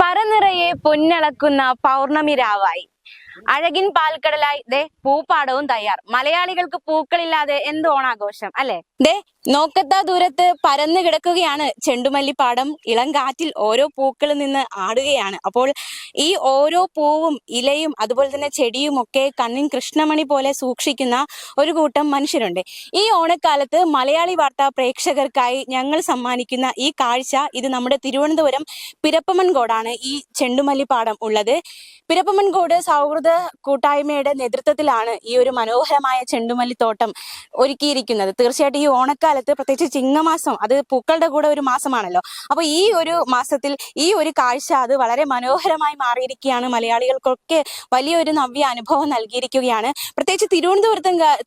പറനിറയെ പൊന്നളക്കുന്ന പൗർണമി രാവായി അഴകിൻ പാൽക്കടലായി ദേ പൂപ്പാടവും തയ്യാർ. മലയാളികൾക്ക് പൂക്കളില്ലാതെ എന്ത് ഓണാഘോഷം അല്ലെ? ദേ നോക്കത്താ ദൂരത്ത് പരന്നു കിടക്കുകയാണ് ചെണ്ടുമല്ലിപ്പാടം. ഇളം കാറ്റിൽ ഓരോ പൂക്കളിൽ നിന്ന് ആടുകയാണ്. അപ്പോൾ ഈ ഓരോ പൂവും ഇലയും അതുപോലെ തന്നെ ചെടിയും ഒക്കെ കണ്ണിൻ കൃഷ്ണമണി പോലെ സൂക്ഷിക്കുന്ന ഒരു കൂട്ടം മനുഷ്യരുണ്ട്. ഈ ഓണക്കാലത്ത് മലയാളി വാർത്താ പ്രേക്ഷകർക്കായി ഞങ്ങൾ സമ്മാനിക്കുന്ന ഈ കാഴ്ച, ഇത് നമ്മുടെ തിരുവനന്തപുരം പിരപ്പമൻകോടാണ് ഈ ചെണ്ടുമല്ലിപ്പാടം ഉള്ളത്. പിരപ്പമൻകോട് സൗഹൃദ കൂട്ടായ്മയുടെ നേതൃത്വത്തിലാണ് ഈ ഒരു മനോഹരമായ ചെണ്ടുമല്ലിത്തോട്ടം ഒരുക്കിയിരിക്കുന്നത്. തീർച്ചയായിട്ടും ഈ ഓണക്കാലത്ത്, പ്രത്യേകിച്ച് ചിങ്ങമാസം, അത് പൂക്കളുടെ കൂടെ ഒരു മാസമാണല്ലോ. അപ്പൊ ഈ ഒരു മാസത്തിൽ ഈ ഒരു കാഴ്ച അത് വളരെ മനോഹരമായി മാറിയിരിക്കുകയാണ്. മലയാളികൾക്കൊക്കെ വലിയൊരു നവ്യ അനുഭവം നൽകിയിരിക്കുകയാണ്. പ്രത്യേകിച്ച്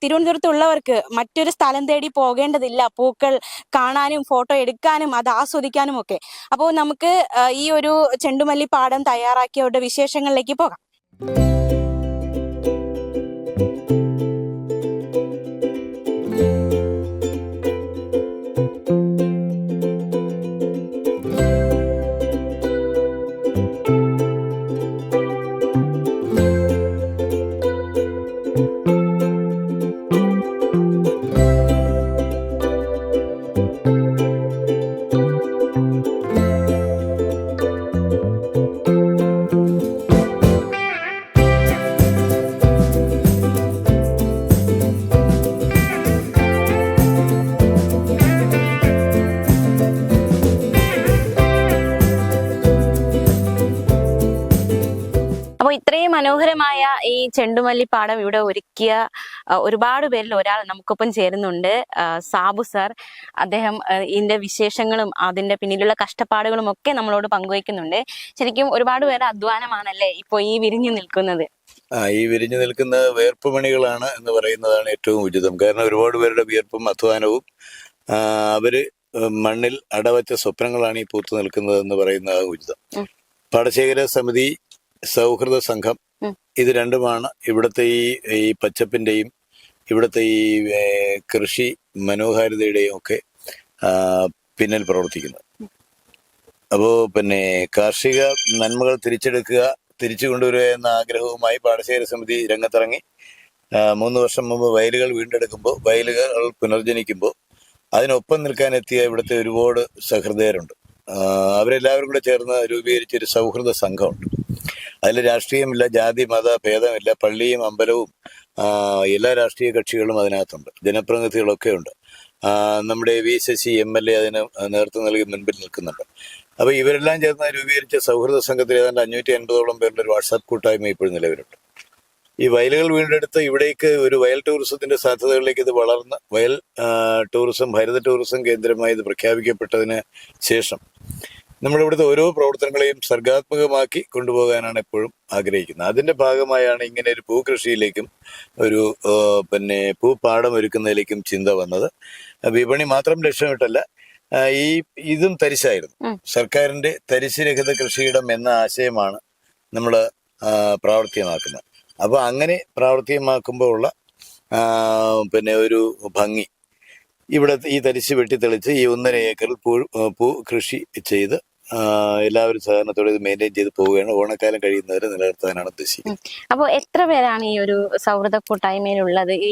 തിരുവനന്തപുരത്തുള്ളവർക്ക് മറ്റൊരു സ്ഥലം തേടി പോകേണ്ടതില്ല പൂക്കൾ കാണാനും ഫോട്ടോ എടുക്കാനും അത് ആസ്വദിക്കാനും ഒക്കെ. അപ്പോൾ നമുക്ക് ഈ ഒരു ചെണ്ടുമല്ലിപ്പാടം തയ്യാറാക്കിയവരുടെ വിശേഷങ്ങളിലേക്ക് പോകാം. അപ്പോൾ ഇത്രയും മനോഹരമായ ഈ ചെണ്ടുമല്ലിപ്പാടം ഇവിടെ ഒരുക്കിയ ഒരുപാട് പേരിൽ ഒരാൾ നമുക്കൊപ്പം ചേരുന്നുണ്ട്, സാബു സാർ. അദ്ദേഹം ഇതിന്റെ വിശേഷങ്ങളും അതിന്റെ പിന്നിലുള്ള കഷ്ടപ്പാടുകളും ഒക്കെ നമ്മളോട് പങ്കുവയ്ക്കുന്നുണ്ട്. ശരിക്കും ഒരുപാട് പേരുടെ അധ്വാനമാണല്ലേ ഇപ്പോൾ ഈ വിരിഞ്ഞു നിൽക്കുന്നത്? ഈ വിരിഞ്ഞു നിൽക്കുന്ന വേർപ്പുമണികളാണ് എന്ന് പറയുന്നതാണ് ഏറ്റവും ഉചിതം. കാരണം ഒരുപാട് പേരുടെ വിയർപ്പും അധ്വാനവും അവര് മണ്ണിൽ അടവച്ച സ്വപ്നങ്ങളാണ് ഈ പൂത്തു നിൽക്കുന്നത് എന്ന് പറയുന്നതാണ് ഉചിതം. പാടശേഖര സമിതി, സൗഹൃദ സംഘം, ഇത് രണ്ടുമാണ് ഇവിടുത്തെ ഈ പച്ചപ്പിന്റെയും ഇവിടുത്തെ ഈ കൃഷി മനോഹാരിതയുടെയും ഒക്കെ പിന്നിൽ പ്രവർത്തിക്കുന്നത്. അപ്പോ പിന്നെ കാർഷിക നന്മകൾ തിരിച്ചു കൊണ്ടുവരിക എന്ന ആഗ്രഹവുമായി പാടശേഖര സമിതി രംഗത്തിറങ്ങി 3 വർഷം മുമ്പ് വയലുകൾ വീണ്ടെടുക്കുമ്പോൾ, വയലുകൾ പുനർജനിക്കുമ്പോൾ അതിനൊപ്പം നിൽക്കാനെത്തിയ ഇവിടുത്തെ ഒരുപാട് സഹൃദയരുണ്ട്. അവരെല്ലാവരും കൂടെ ചേർന്ന് രൂപീകരിച്ചൊരു സൗഹൃദ സംഘമുണ്ട്. അതിൽ രാഷ്ട്രീയമില്ല, ജാതി മത ഭേദമില്ല. പള്ളിയും അമ്പലവും എല്ലാ രാഷ്ട്രീയ കക്ഷികളും അതിനകത്തുണ്ട്, ജനപ്രതിനിധികളൊക്കെ ഉണ്ട്. നമ്മുടെ വി ശശി MLA അതിന് നേതൃത്വം നൽകി മുൻപിൽ നിൽക്കുന്നുണ്ട്. അപ്പൊ ഇവരെല്ലാം ചേർന്ന് രൂപീകരിച്ച സൗഹൃദ സംഘത്തിൽ ഏതാണ്ട് 550ഓളം പേരുടെ ഒരു വാട്സാപ്പ് കൂട്ടായ്മ ഇപ്പോഴും നിലവിലുണ്ട്. ഈ വയലുകൾ വീണ്ടെടുത്ത് ഇവിടേക്ക് ഒരു വയൽ ടൂറിസത്തിന്റെ സാധ്യതകളിലേക്ക് ഇത് വളർന്ന് വയൽ ടൂറിസം, ഹരിത ടൂറിസം കേന്ദ്രമായി ഇത് പ്രഖ്യാപിക്കപ്പെട്ടതിന് ശേഷം നമ്മളിവിടുത്തെ ഓരോ പ്രവർത്തനങ്ങളെയും സർഗാത്മകമാക്കി കൊണ്ടുപോകാനാണ് എപ്പോഴും ആഗ്രഹിക്കുന്നത്. അതിന്റെ ഭാഗമായാണ് ഇങ്ങനെ ഒരു പൂക്കൃഷിയിലേക്കും ഒരു പൂപ്പാടം ഒരുക്കുന്നതിലേക്കും ചിന്ത വന്നത്. വിപണി മാത്രം ലക്ഷ്യമിട്ടല്ല, ഇതും തരിശായിരുന്നു. സർക്കാരിന്റെ തരിശുരഹിത കൃഷിയിടം എന്ന ആശയമാണ് നമ്മൾ പ്രാവർത്തികമാക്കുന്നത്. അപ്പൊ അങ്ങനെ പ്രാവർത്തികമാക്കുമ്പോൾ ഉള്ള ഒരു ഭംഗി, ഇവിടെ ഈ തരിശ് വെട്ടിത്തെളിച്ച് ഈ 1.5 ഏക്കറിൽ പൂ കൃഷി ചെയ്ത് എല്ലാവരും സഹകരണത്തോടെ ഇത് മെയിൻറ്റെയിൻ ചെയ്ത് പോവുകയാണ്. ഓണക്കാലം കഴിയുന്നവരെ നിലനിർത്താനാണ് ഉദ്ദേശിക്കുന്നത്. അപ്പോൾ എത്ര പേരാണ് ഈ ഒരു സൗഹൃദ കൂട്ടായ്മയിലുള്ളത്? ഈ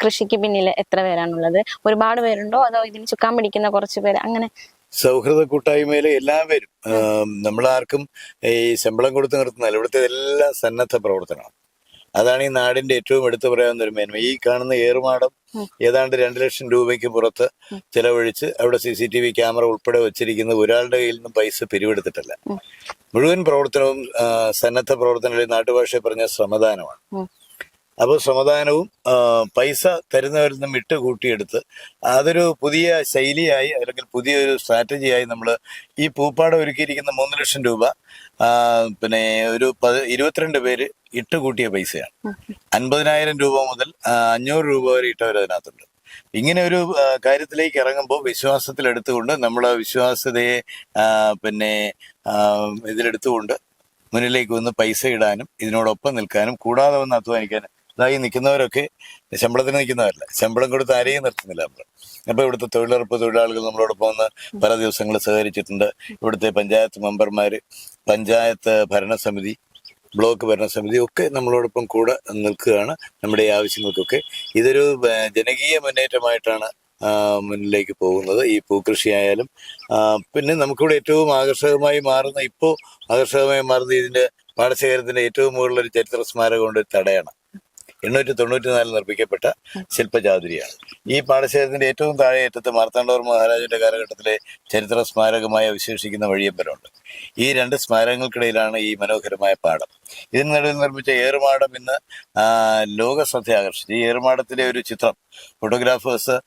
കൃഷിക്ക് പിന്നിൽ എത്ര പേരാണുള്ളത്? ഒരുപാട് പേരുണ്ടോ, അതോ ഇതിന് ചുക്കാൻ പിടിക്കുന്ന കുറച്ച് പേര് അങ്ങനെ? സൗഹൃദ കൂട്ടായ്മയിലെ എല്ലാവരും, നമ്മളാർക്കും ഈ ശമ്പളം കൊടുത്ത് നിർത്തുന്നതല്ല. ഇവിടുത്തെ എല്ലാം സന്നദ്ധ പ്രവർത്തനമാണ്. അതാണ് ഈ നാടിന്റെ ഏറ്റവും എടുത്തു പറയാവുന്ന ഒരു മേന്മ. ഈ കാണുന്ന ഏറുമാടം ഏതാണ്ട് 2 ലക്ഷം രൂപയ്ക്ക് പുറത്ത് ചെലവഴിച്ച് അവിടെ CCTV ക്യാമറ ഉൾപ്പെടെ വെച്ചിരിക്കുന്ന ഒരാളുടെ കയ്യിൽ നിന്നും പൈസ പിരിവെടുത്തിട്ടല്ല. മുഴുവൻ പ്രവർത്തനവും സന്നദ്ധ പ്രവർത്തനങ്ങളിൽ നാട്ടുഭാഷയെ പറഞ്ഞ ശ്രമദാനമാണ്. അപ്പോൾ ശ്രമദാനവും പൈസ തരുന്നവരിൽ നിന്നും ഇട്ടുകൂട്ടിയെടുത്ത് അതൊരു പുതിയ ശൈലിയായി, അല്ലെങ്കിൽ പുതിയൊരു സ്ട്രാറ്റജിയായി നമ്മൾ ഈ പൂപ്പാടം ഒരുക്കിയിരിക്കുന്ന 3 ലക്ഷം രൂപ ഒരു 22 പേര് ഇട്ടുകൂട്ടിയ പൈസയാണ്. 50,000 രൂപ മുതൽ 500 രൂപ വരെ ഇട്ടവർ അതിനകത്തുണ്ട്. ഇങ്ങനെ ഒരു കാര്യത്തിലേക്ക് ഇറങ്ങുമ്പോൾ വിശ്വാസത്തിലെടുത്തുകൊണ്ട്, നമ്മളെ വിശ്വാസ്യതയെ ഇതിലെടുത്തുകൊണ്ട് മുന്നിലേക്ക് വന്ന് പൈസ ഇടാനും ഇതിനോടൊപ്പം നിൽക്കാനും കൂടാതെ വന്ന് അധ്വാനിക്കാനും ഇതായി നിൽക്കുന്നവരൊക്കെ ശമ്പളത്തിന് നിൽക്കുന്നവരല്ല, ശമ്പളം കൊടുത്ത് ആരെയും നിർത്തുന്നില്ല നമ്മൾ. അപ്പോൾ ഇവിടുത്തെ തൊഴിലുറപ്പ് തൊഴിലാളികൾ നമ്മളോടൊപ്പം വന്ന് പല ദിവസങ്ങൾ സഹകരിച്ചിട്ടുണ്ട്. ഇവിടുത്തെ പഞ്ചായത്ത് മെമ്പർമാർ, പഞ്ചായത്ത് ഭരണസമിതി, ബ്ലോക്ക് ഭരണസമിതി ഒക്കെ നമ്മളോടൊപ്പം കൂടെ നിൽക്കുകയാണ് നമ്മുടെ ഈ ആവശ്യങ്ങൾക്കൊക്കെ. ഇതൊരു ജനകീയ മുന്നേറ്റമായിട്ടാണ് മുന്നിലേക്ക് പോകുന്നത്. ഈ പൂക്കൃഷി ആയാലും പിന്നെ നമുക്കിവിടെ ഏറ്റവും ആകർഷകമായി മാറുന്ന ഇതിന്റെ പാടശേഖരത്തിന്റെ ഏറ്റവും മുകളിലൊരു ചരിത്ര സ്മാരകമുണ്ട്, തടയണ. 894 നിർമ്മിക്കപ്പെട്ട ശില്പചാതുരിയാണ്. ഈ പാടശേഖരത്തിന്റെ ഏറ്റവും താഴെയറ്റത്ത് മാർത്താണ്ഡവർമ്മ മഹാരാജന്റെ കാലഘട്ടത്തിലെ ചരിത്ര സ്മാരകമായി അവശേഷിക്കുന്ന വഴിയമ്പലമുണ്ട്. ഈ 2 സ്മാരകങ്ങൾക്കിടയിലാണ് ഈ മനോഹരമായ പാടം. ഇതിന് നടുവിൽ നിർമ്മിച്ച ഏറുമാടം ഇന്ന് ലോക ശ്രദ്ധ ആകർഷിച്ചു. ഈ ഏറുമാടത്തിലെ ഒരു ചിത്രം ഫോട്ടോഗ്രാഫേഴ്സ്,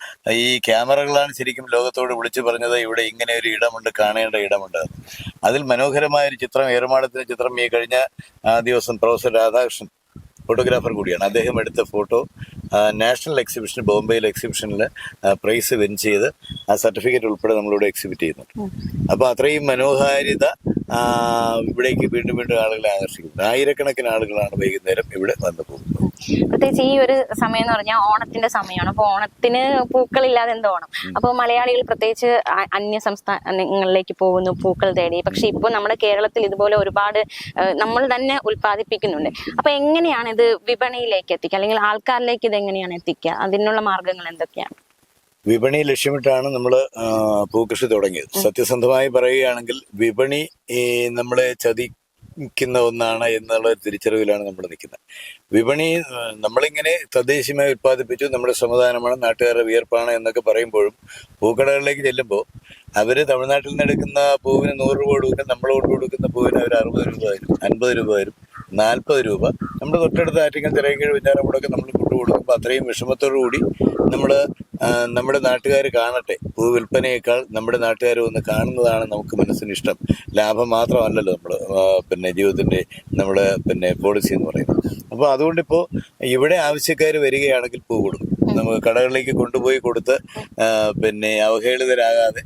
ഈ ക്യാമറകളാണ് ശരിക്കും ലോകത്തോട് വിളിച്ചു പറഞ്ഞത് ഇവിടെ ഇങ്ങനെ ഒരു ഇടമുണ്ട്, കാണേണ്ട ഇടമുണ്ട്. അതിൽ മനോഹരമായ ഒരു ചിത്രം, ഏറുമാടത്തിന്റെ ചിത്രം ഈ കഴിഞ്ഞ ദിവസം പ്രൊഫസർ രാധാകൃഷ്ണൻ, ഫോട്ടോഗ്രാഫർ കൂടിയാണ്, അദ്ദേഹം എടുത്ത ഫോട്ടോ നാഷണൽ എക്സിബിഷൻ, ബോംബെയിലെ എക്സിബിഷനിൽ പ്രൈസ് വിൻ ചെയ്ത് ആ സർട്ടിഫിക്കറ്റ് ഉൾപ്പെടെ നമ്മളിവിടെ എക്സിബിറ്റ് ചെയ്യുന്നുണ്ട്. അപ്പോൾ അത്രയും മനോഹാരിത ഇവിടേക്ക് വീണ്ടും വീണ്ടും ആളുകളെ ആകർഷിക്കുന്നു. ആയിരക്കണക്കിന് ആളുകളാണ് വൈകുന്നേരം ഇവിടെ വന്നു പോകുന്നത്. പ്രത്യേകിച്ച് ഈ ഒരു സമയം എന്ന് പറഞ്ഞാൽ ഓണത്തിന്റെ സമയമാണ്. അപ്പൊ ഓണത്തിന് പൂക്കളില്ലാതെ എന്ത് ഓണം? അപ്പോൾ മലയാളികൾ പ്രത്യേകിച്ച് അന്യ സംസ്ഥാനങ്ങളിലേക്ക് പോകുന്നു പൂക്കൾ തേടി. പക്ഷെ ഇപ്പോൾ നമ്മുടെ കേരളത്തിൽ ഇതുപോലെ ഒരുപാട് നമ്മൾ തന്നെ ഉൽപ്പാദിപ്പിക്കുന്നുണ്ട്. അപ്പൊ എങ്ങനെയാണ് ഇത് വിപണിയിലേക്ക് എത്തിക്കുക, അല്ലെങ്കിൽ ആൾക്കാരിലേക്ക് ഇത് എങ്ങനെയാണ് എത്തിക്കുക? അതിനുള്ള മാർഗങ്ങൾ എന്തൊക്കെയാണ്? വിപണി ലക്ഷ്യമിട്ടാണ് നമ്മൾ പൂക്കൃഷി തുടങ്ങിയത്. സത്യസന്ധമായി പറയുകയാണെങ്കിൽ വിപണി നമ്മളെ ചതിക്കുന്ന ഒന്നാണ് എന്നുള്ള തിരിച്ചറിവിലാണ് നമ്മൾ നിൽക്കുന്നത്. വിപണി നമ്മളിങ്ങനെ തദ്ദേശീയമായി ഉത്പാദിപ്പിച്ചു, നമ്മുടെ സമാധാനമാണ്, നാട്ടുകാരുടെ വിയർപ്പാണ് എന്നൊക്കെ പറയുമ്പോഴും പൂക്കടകളിലേക്ക് ചെല്ലുമ്പോൾ അവര് തമിഴ്നാട്ടിൽ നിന്ന് എടുക്കുന്ന പൂവിന് 100 രൂപ കൊടുക്കും, നമ്മളോട് കൊടുക്കുന്ന പൂവിന് അവർ 60 രൂപ തരും, 50 രൂപ തരും, 40 രൂപ. നമ്മുടെ തൊട്ടടുത്ത് ആറ്റിങ്ങൽ തിരക്കീഴ് വെഞ്ഞാറമൂടൊക്കെ നമ്മൾ കൊണ്ടുകൊടുക്കുമ്പോൾ അത്രയും വിഷമത്തോടു കൂടി നമ്മുടെ നാട്ടുകാർ കാണട്ടെ, പൂ വിൽപ്പനയേക്കാൾ നമ്മുടെ നാട്ടുകാർ ഒന്ന് കാണുന്നതാണ് നമുക്ക് മനസ്സിന് ഇഷ്ടം. ലാഭം മാത്രമല്ലല്ലോ നമ്മൾ ജീവിതത്തിന്റെ നമ്മുടെ പോളിസി എന്ന് പറയുന്നത്. അപ്പോൾ അതുകൊണ്ടിപ്പോൾ ഇവിടെ ആവശ്യക്കാർ വരികയാണെങ്കിൽ പൂ കൊടുക്കും. നമുക്ക് കടകളിലേക്ക് കൊണ്ടുപോയി കൊടുത്ത് അവഹേളിതരാകാതെ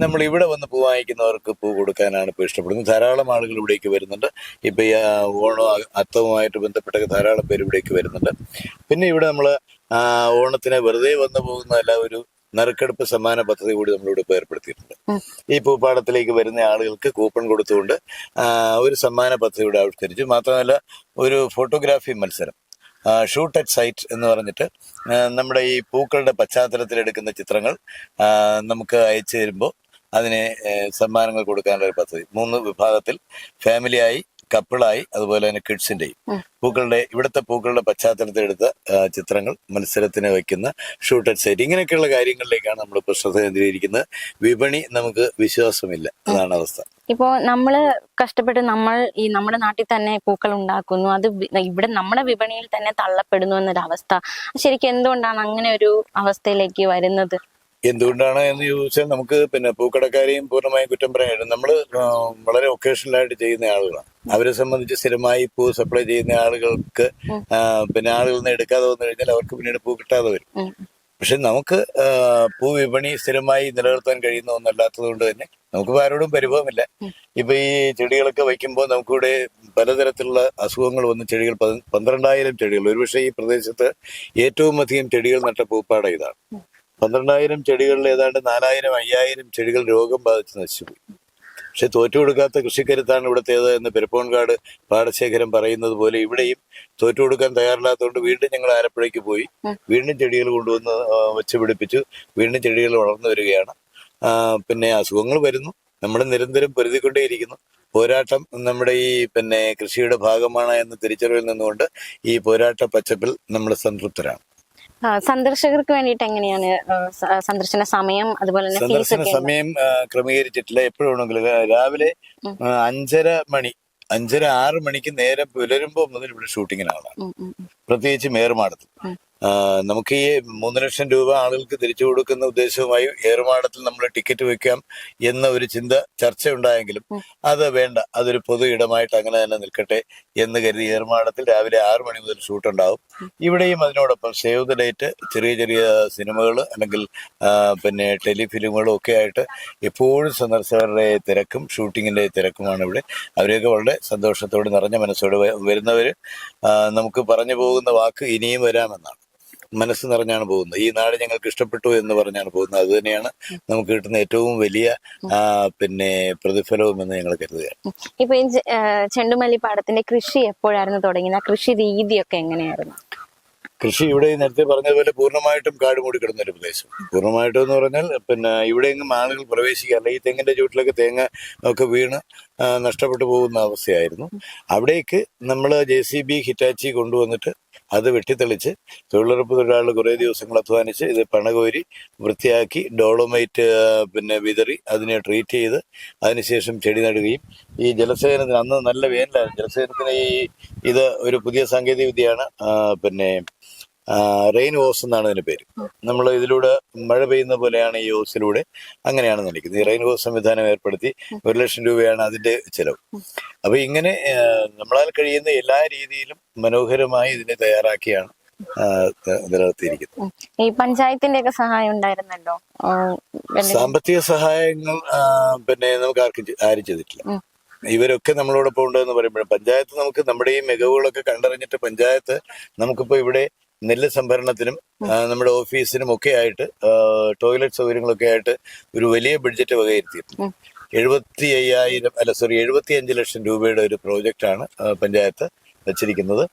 നമ്മൾ ഇവിടെ വന്ന് പൂ വാങ്ങിക്കുന്നവർക്ക് പൂ കൊടുക്കാനാണ് ഇപ്പോൾ ഇഷ്ടപ്പെടുന്നത്. ധാരാളം ആളുകൾ ഇവിടേക്ക് വരുന്നുണ്ട്. ഇപ്പം ഈ ഓണവും അത്തവുമായിട്ട് ബന്ധപ്പെട്ട ധാരാളം പേര് ഇവിടേക്ക് വരുന്നുണ്ട്. പിന്നെ ഇവിടെ നമ്മൾ ഓണത്തിന് വെറുതെ വന്നു പോകുന്നതല്ല, ഒരു നറുക്കെടുപ്പ് സമ്മാന പദ്ധതി കൂടി നമ്മളിവിടെ ഇപ്പോൾ ഏർപ്പെടുത്തിയിട്ടുണ്ട്. ഈ പൂപ്പാടത്തിലേക്ക് വരുന്ന ആളുകൾക്ക് കൂപ്പൺ കൊടുത്തുകൊണ്ട് ഒരു സമ്മാന പദ്ധതി ഇവിടെ ആവിഷ്കരിച്ചു. മാത്രമല്ല ഒരു ഫോട്ടോഗ്രാഫി മത്സരം, ഷൂട്ട് അറ്റ് സൈറ്റ് എന്ന് പറഞ്ഞിട്ട് നമ്മുടെ ഈ പൂക്കളുടെ പശ്ചാത്തലത്തിലെടുക്കുന്ന ചിത്രങ്ങൾ നമുക്ക് അയച്ചു തരുമ്പോൾ അതിന് സമ്മാനങ്ങൾ കൊടുക്കാനുള്ള ഒരു പദ്ധതി. 3 വിഭാഗത്തിൽ, ഫാമിലിയായി, കപ്പിളായി, അതുപോലെ തന്നെ കിഡ്സിന്റെയും ഇവിടുത്തെ പൂക്കളുടെ പശ്ചാത്തലത്തിലെടുത്ത ചിത്രങ്ങൾ മത്സരത്തിന് വയ്ക്കുന്ന ഷൂട്ട് അറ്റ് സൈറ്റ്, ഇങ്ങനെയൊക്കെയുള്ള കാര്യങ്ങളിലേക്കാണ് നമ്മളിപ്പോൾ ശ്രദ്ധ കേന്ദ്രീകരിക്കുന്നത്. വിപണി നമുക്ക് വിശ്വാസമില്ല, അതാണ് അവസ്ഥ. ഇപ്പോ നമ്മള് കഷ്ടപ്പെട്ട് നമ്മുടെ നാട്ടിൽ തന്നെ പൂക്കൾ ഉണ്ടാക്കുന്നു, അത് ഇവിടെ നമ്മുടെ വിപണിയിൽ തന്നെ തള്ളപ്പെടുന്നു എന്നൊരവസ്ഥ. ശരിക്കും എന്തുകൊണ്ടാണ് അങ്ങനെ ഒരു അവസ്ഥയിലേക്ക് വരുന്നത്? എന്തുകൊണ്ടാണ് എന്ന് ചോദിച്ചാൽ നമുക്ക് പൂക്കടക്കാരെയും പൂർണ്ണമായും കുറ്റം പറയാൻ, നമ്മൾ വളരെ ഒക്കേഷണലായിട്ട് ചെയ്യുന്ന ആളുകളാണ്. അവരെ സംബന്ധിച്ച് സ്ഥിരമായി പൂ സപ്ലൈ ചെയ്യുന്ന ആളുകൾക്ക് ആളുകളിൽ നിന്ന് എടുക്കാതെ വന്നു കഴിഞ്ഞാൽ അവർക്ക് പിന്നീട് പൂ കിട്ടാതെ വരും. പക്ഷെ നമുക്ക് പൂ വിപണി സ്ഥിരമായി നിലനിർത്താൻ കഴിയുന്ന ഒന്നല്ലാത്തത് കൊണ്ട് തന്നെ നമുക്ക് ആരോടും പരിഭവമില്ല. ഇപ്പൊ ഈ ചെടികളൊക്കെ വയ്ക്കുമ്പോൾ നമുക്കിവിടെ പലതരത്തിലുള്ള അസുഖങ്ങൾ വന്ന് ചെടികൾ 12,000 ചെടികൾ, ഒരുപക്ഷെ ഈ പ്രദേശത്ത് ഏറ്റവും അധികം ചെടികൾ നട്ട പൂപ്പാടം ഇതാണ്. 12,000 ചെടികളിൽ ഏതാണ്ട് 4,000-5,000 ചെടികൾ രോഗം ബാധിച്ച് നശിച്ചുപോയി. പക്ഷെ തോറ്റുകൊടുക്കാത്ത കൃഷിക്കരുത്താണ് ഇവിടുത്തേത് എന്ന് പെരുപ്പോൺകാട് പാടശേഖരം പറയുന്നത് പോലെ ഇവിടെയും തോറ്റുകൊടുക്കാൻ തയ്യാറില്ലാത്തതുകൊണ്ട് വീണ്ടും ഞങ്ങൾ ആലപ്പുഴയ്ക്ക് പോയി വീണ്ടും ചെടികൾ കൊണ്ടുവന്ന് വെച്ച് പിടിപ്പിച്ചു. വീണ്ടും ചെടികൾ വളർന്നു വരികയാണ്. അസുഖങ്ങൾ വരുന്നു, നമ്മൾ നിരന്തരം പൊരുതിക്കൊണ്ടേയിരിക്കുന്നു. പോരാട്ടം നമ്മുടെ ഈ കൃഷിയുടെ ഭാഗമാണ് എന്ന തിരിച്ചറിവിൽ നിന്നുകൊണ്ട് ഈ പോരാട്ട പച്ചപ്പിൽ നമ്മൾ സംതൃപ്തരാണ്. സന്ദർശകർക്ക് വേണ്ടിയിട്ട് എങ്ങനെയാണ് സന്ദർശന സമയം, അതുപോലെ തന്നെ സന്ദർശന സമയം ക്രമീകരിച്ചിട്ടില്ല. എപ്പോഴാണെങ്കിലും രാവിലെ 5:30 മണി, 5:30-6 മണിക്ക് നേരം പുലരുമ്പോൾ മുതൽ ഇവിടെ ഷൂട്ടിങ്ങിനാണ്, പ്രത്യേകിച്ച് മേറുമാടത്തിൽ. നമുക്ക് ഈ 3 ലക്ഷം രൂപ ആളുകൾക്ക് തിരിച്ചു കൊടുക്കുന്ന ഉദ്ദേശവുമായി ഏറുമാടത്തിൽ നമ്മൾ ടിക്കറ്റ് വെക്കാം എന്ന ഒരു ചിന്ത ചർച്ച ഉണ്ടായെങ്കിലും അത് വേണ്ട, അതൊരു പൊതു ഇടമായിട്ട് അങ്ങനെ തന്നെ നിൽക്കട്ടെ എന്ന് കരുതി ഏറുമാടത്തിൽ രാവിലെ 6 മണി മുതൽ ഷൂട്ട് ഉണ്ടാവും. ഇവിടെയും അതിനോടൊപ്പം സേവ് ദ ഡേറ്റ്, ചെറിയ ചെറിയ സിനിമകൾ അല്ലെങ്കിൽ പിന്നെ ടെലിഫിലിമുകളും ഒക്കെ ആയിട്ട് എപ്പോഴും സന്ദർശകരുടെ തിരക്കും ഷൂട്ടിങ്ങിന്റെ തിരക്കുമാണ് ഇവിടെ. അവരെയൊക്കെ വളരെ സന്തോഷത്തോടെ നിറഞ്ഞ മനസ്സോടെ വരുന്നവർ നമുക്ക് പറഞ്ഞു പോകുന്ന വാക്ക് ഇനിയും വരാമെന്നാണ്. മനസ്സ് നിറഞ്ഞാണ് പോകുന്നത്. ഈ നാട് ഞങ്ങൾക്ക് ഇഷ്ടപ്പെട്ടു എന്ന് പറഞ്ഞാണ് പോകുന്നത്. അത് തന്നെയാണ് നമുക്ക് കിട്ടുന്ന ഏറ്റവും വലിയ പിന്നെ പ്രതിഫലവും എന്ന് ഞങ്ങൾ കരുതുകയാണ്. ഇപ്പൊ ഈ ചെണ്ടുമല്ലിപ്പാടത്തിന്റെ കൃഷി എപ്പോഴായിരുന്നു തുടങ്ങിയത്? ആ കൃഷി രീതിയൊക്കെ എങ്ങനെയായിരുന്നു? കൃഷി ഇവിടെ നേരത്തെ പറഞ്ഞതുപോലെ പൂർണ്ണമായിട്ടും കാട് മൂടി കിടന്ന ഒരു പ്രദേശം. പൂർണ്ണമായിട്ടും എന്ന് പറഞ്ഞാൽ പിന്നെ ഇവിടെയെങ്കിലും ആളുകൾ പ്രവേശിക്കാറില്ല. ഈ തെങ്ങിന്റെ ചുവട്ടിലൊക്കെ തേങ്ങ ഒക്കെ വീണ് നഷ്ടപ്പെട്ടു പോകുന്ന അവസ്ഥയായിരുന്നു. അവിടേക്ക് നമ്മൾ JCB ഹിറ്റാച്ചി കൊണ്ടുവന്നിട്ട് അത് വെട്ടിത്തെളിച്ച് തൊഴിലുറപ്പ് തൊഴിലാളികൾ കുറേ ദിവസങ്ങൾ അധ്വാനിച്ച് ഇത് പണകോരി വൃത്തിയാക്കി ഡോളോമൈറ്റ് പിന്നെ വിതറി അതിനെ ട്രീറ്റ് ചെയ്ത് അതിനുശേഷം ചെടി നടുകയും ഈ ജലസേചനത്തിന് അന്ന് നല്ല വേനലായിരുന്നു. ജലസേചനത്തിന് ഇത് ഒരു പുതിയ സാങ്കേതിക വിദ്യയാണ്. പിന്നെ റെയിൻ ഹോസ് എന്നാണ് ഇതിന്റെ പേര്. നമ്മൾ ഇതിലൂടെ മഴ പെയ്യുന്ന പോലെയാണ് ഈ ഹോസിലൂടെ, അങ്ങനെയാണ് നനയ്ക്കുന്നത്. ഈ റെയിൻ ഹോസ് സംവിധാനം ഏർപ്പെടുത്തി 1 ലക്ഷം രൂപയാണ് അതിന്റെ ചെലവ്. അപ്പൊ ഇങ്ങനെ നമ്മളാൽ കഴിയുന്ന എല്ലാ രീതിയിലും മനോഹരമായി ഇതിനെ തയ്യാറാക്കിയാണ് നിലനിർത്തിയിരിക്കുന്നത്. ഈ പഞ്ചായത്തിന്റെ ഒക്കെ സഹായം ഉണ്ടായിരുന്നല്ലോ? സാമ്പത്തിക സഹായങ്ങൾ പിന്നെ നമുക്ക് ആരും ചെയ്തിട്ടില്ല. ഇവരൊക്കെ നമ്മളോടൊപ്പം ഉണ്ടെന്ന് പറയുമ്പോഴും പഞ്ചായത്ത് നമുക്ക് നമ്മുടെ ഈ മികവുകളൊക്കെ കണ്ടറിഞ്ഞിട്ട് പഞ്ചായത്ത് നമുക്കിപ്പോ ഇവിടെ നെല്ല് സംഭരണത്തിനും നമ്മുടെ ഓഫീസിനും ഒക്കെ ആയിട്ട് ടോയ്ലറ്റ് സൗകര്യങ്ങളൊക്കെ ആയിട്ട് ഒരു വലിയ ബഡ്ജറ്റ് വകയിരുത്തിയിരുന്നു. 75 ലക്ഷം രൂപയുടെ ഒരു പ്രോജക്റ്റാണ് പഞ്ചായത്ത് വെച്ചിരിക്കുന്നത്.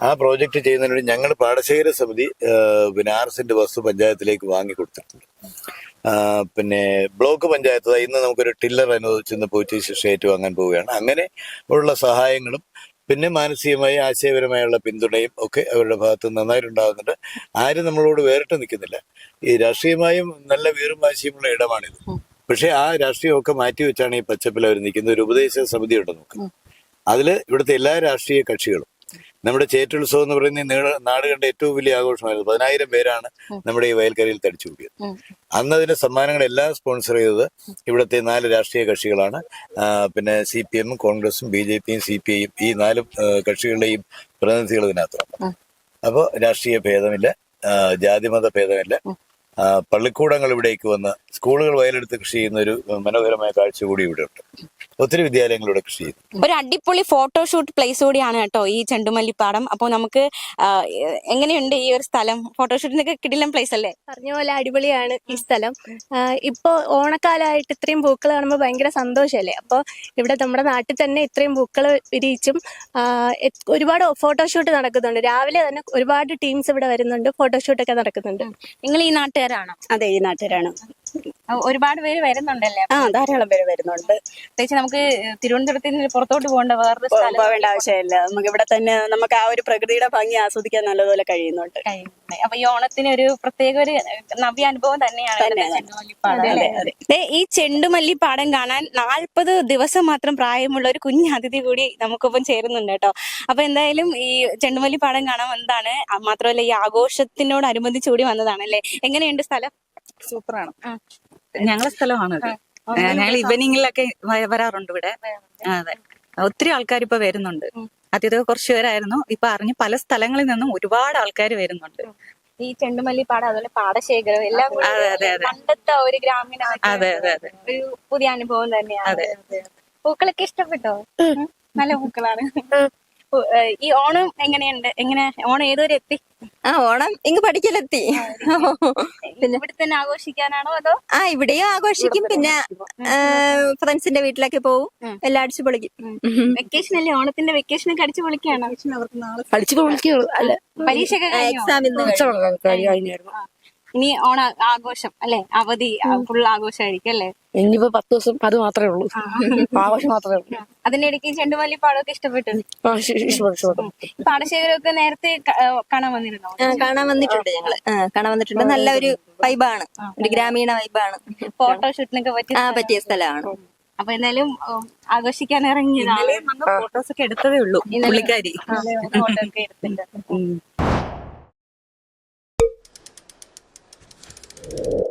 ആ പ്രോജക്റ്റ് ചെയ്യുന്നതിന് വേണ്ടി ഞങ്ങൾ പാടശേഖര സമിതി പിന്നെ 6 സെന്റ് വസ്തു പഞ്ചായത്തിലേക്ക് വാങ്ങിക്കൊടുത്തിട്ടുണ്ട്. പിന്നെ ബ്ലോക്ക് പഞ്ചായത്ത് ഇന്ന് നമുക്കൊരു ടില്ലർ അനുവദിച്ച് ഇന്ന് പോയിട്ട് ശിക്ഷ ഏറ്റുവാങ്ങാൻ പോവുകയാണ്. അങ്ങനെ ഉള്ള സഹായങ്ങളും പിന്നെ മാനസികമായി ആശയപരമായുള്ള പിന്തുണയും ഒക്കെ അവരുടെ ഭാഗത്ത് നന്നായിട്ടുണ്ടാകുന്നുണ്ട്. ആരും നമ്മളോട് വേറിട്ട് നിൽക്കുന്നില്ല. ഈ രാഷ്ട്രീയമായും നല്ല വീറും വാശിയുമുള്ള ഇടമാണിത്. പക്ഷെ ആ രാഷ്ട്രീയമൊക്കെ മാറ്റിവെച്ചാണ് ഈ പച്ചപ്പിൽ അവർ നിൽക്കുന്നത്. ഒരു ഉപദേശ സമിതി ഉണ്ട് നമുക്ക്. അതിൽ ഇവിടുത്തെ എല്ലാ രാഷ്ട്രീയ കക്ഷികളും നമ്മുടെ ചേറ്റുത്സവം എന്ന് പറയുന്ന നാട് കണ്ട ഏറ്റവും വലിയ ആഘോഷമായിരുന്നു. 10,000 പേരാണ് നമ്മുടെ ഈ വയൽക്കരയിൽ തടിച്ചു കൂടിയത്. അന്ന് അതിന്റെ സമ്മാനങ്ങളെല്ലാം സ്പോൺസർ ചെയ്തത് ഇവിടുത്തെ 4 രാഷ്ട്രീയ കക്ഷികളാണ്. പിന്നെ CPM, കോൺഗ്രസും BJPയും CPIയും ഈ 4 കക്ഷികളുടെയും പ്രതിനിധികൾ ഇതിനകത്തുണ്ട്. അപ്പോൾ രാഷ്ട്രീയ ഭേദമില്ല, ജാതിമത ഭേദമില്ല. പള്ളിക്കൂടങ്ങൾ ഇവിടേക്ക് വന്ന് സ്കൂളുകൾ വയലെടുത്ത് കൃഷി ചെയ്യുന്ന ഒരു മനോഹരമായ കാഴ്ച കൂടി ഇവിടെ ഉണ്ട്. ഒത്തിരി വിദ്യാലയങ്ങളിലൂടെ കൃഷി ചെയ്യുന്നു. ഒരു അടിപൊളി ഫോട്ടോഷൂട്ട് പ്ലേസ് കൂടിയാണ് കേട്ടോ ഈ ചെണ്ടുമല്ലിപ്പാടം. അപ്പോൾ നമുക്ക് എങ്ങനെയുണ്ട് ഈ ഒരു സ്ഥലം? ഫോട്ടോഷൂട്ടിനൊക്കെ കിടിലൻ പ്ലേസ് അല്ലേ? പറഞ്ഞ പോലെ അടിപൊളിയാണ് ഈ സ്ഥലം. ഇപ്പൊ ഓണക്കാലമായിട്ട് ഇത്രയും പൂക്കൾ കാണുമ്പോൾ ഭയങ്കര സന്തോഷമല്ലേ. അപ്പോൾ ഇവിടെ നമ്മുടെ നാട്ടിൽ തന്നെ ഇത്രയും പൂക്കൾ വിരിയിച്ചും ഒരുപാട് ഫോട്ടോഷൂട്ട് നടക്കുന്നുണ്ട്. രാവിലെ തന്നെ ഒരുപാട് ടീംസ് ഇവിടെ വരുന്നുണ്ട്, ഫോട്ടോഷൂട്ടൊക്കെ നടക്കുന്നുണ്ട്. നിങ്ങൾ ഈ നാട്ടുകാരാണോ? അതെ, ഈ നാട്ടുകാരാണ്. ഒരുപാട് പേര് വരുന്നുണ്ടല്ലേ? ധാരാളം പേര് വരുന്നുണ്ട്. പ്രത്യേകിച്ച് നമുക്ക് തിരുവനന്തപുരത്ത് നിന്ന് പുറത്തോട്ട് പോകേണ്ട വേറൊരു പോവേണ്ട ആവശ്യമില്ല. നമുക്ക് ഇവിടെ തന്നെ നമുക്ക് ആ ഒരു പ്രകൃതിയുടെ ഭംഗി ആസ്വദിക്കാൻ നല്ലതുപോലെ കഴിയുന്നുണ്ട്. അപ്പൊ ഈ ഓണത്തിന് ഒരു പ്രത്യേക ഒരു നവ്യ അനുഭവം തന്നെയാണ് ഈ ചെണ്ടുമല്ലിപ്പാടം കാണാൻ. 40 ദിവസം മാത്രം പ്രായമുള്ള ഒരു കുഞ്ഞ് അതിഥി കൂടി നമുക്കൊപ്പം ചേരുന്നുണ്ട് കേട്ടോ. അപ്പൊ എന്തായാലും ഈ ചെണ്ടുമല്ലിപ്പാടം കാണാൻ വന്നതാണ്. മാത്രമല്ല ഈ ആഘോഷത്തിനോടനുബന്ധിച്ച് കൂടി വന്നതാണല്ലേ. എങ്ങനെയുണ്ട് സ്ഥലം? സൂപ്പറാണ്. ഞങ്ങളെ സ്ഥലമാണത്. ഞങ്ങൾ ഈവനിങ്ങിലൊക്കെ വരാറുണ്ട് ഇവിടെ. അതെ, ഒത്തിരി ആൾക്കാർ ഇപ്പൊ വരുന്നുണ്ട്. ആദ്യത്തെ കുറച്ചു പേരായിരുന്നു, ഇപ്പൊ അറിഞ്ഞ് പല സ്ഥലങ്ങളിൽ നിന്നും ഒരുപാട് ആൾക്കാർ വരുന്നുണ്ട്. ഈ ചെണ്ടുമല്ലിപ്പാടം അതുപോലെ പാടശേഖരം എല്ലാം പണ്ടത്തെ ഒരു ഗ്രാമീണ ഒരു പുതിയ അനുഭവം തന്നെയാണ്. പൂക്കളൊക്കെ ഇഷ്ടപ്പെട്ടോ? നല്ല പൂക്കളാണ്. ഈ ഓണം എങ്ങനെയുണ്ട്? ഓണം ഏതുവരെ എത്തി? ഓണം ഇങ്ങ് പഠിക്കലെത്തി. പിന്നെ ഇവിടെ തന്നെ ആഘോഷിക്കാനാണോ അതോ? ഇവിടെയും ആഘോഷിക്കും. പിന്നെ ഫ്രണ്ട്സിന്റെ വീട്ടിലൊക്കെ പോവും. എല്ലാം അടിച്ചു പൊളിക്കും. വെക്കേഷൻ അല്ലേ? ഓണത്തിന്റെ വെക്കേഷൻ ഒക്കെ അടിച്ചു പൊളിക്കാണ്. അടിച്ചു പൊളിക്കും. പരീക്ഷ എക്സാം ഇനി ഓണ ആഘോഷം അല്ലെ? അവധി ഫുൾ ആഘോഷമായിരിക്കും അല്ലേ? ഇനിയിപ്പോ 10 ദിവസം അത് മാത്രമേ ഉള്ളൂ. ആഘോഷം മാത്രമേ ഉള്ളൂ. അതിന്റെ ഇടയ്ക്ക് ചെണ്ടുമല്ലിപ്പാടമൊക്കെ ഇഷ്ടപ്പെട്ടു. പാടശേഖരമൊക്കെ നേരത്തെ കാണാൻ വന്നിരുന്നോ? കാണാൻ വന്നിട്ടുണ്ട്. കാണാൻ വന്നിട്ടുണ്ട്. നല്ല ഒരു വൈബാണ്, ഒരു ഗ്രാമീണ വൈബാണ്. ഫോട്ടോഷൂട്ടിനൊക്കെ പറ്റിയ സ്ഥലമാണ്. അപ്പൊ എന്തായാലും ആഘോഷിക്കാൻ ഇറങ്ങിയതാണ്. ഫോട്ടോസ് ഒക്കെ എടുത്തതേ ഉള്ളൂ പുള്ളിക്കാരി. ഫോട്ടോ ഒക്കെ എടുത്തിട്ടുണ്ട്. ഓക്കെ.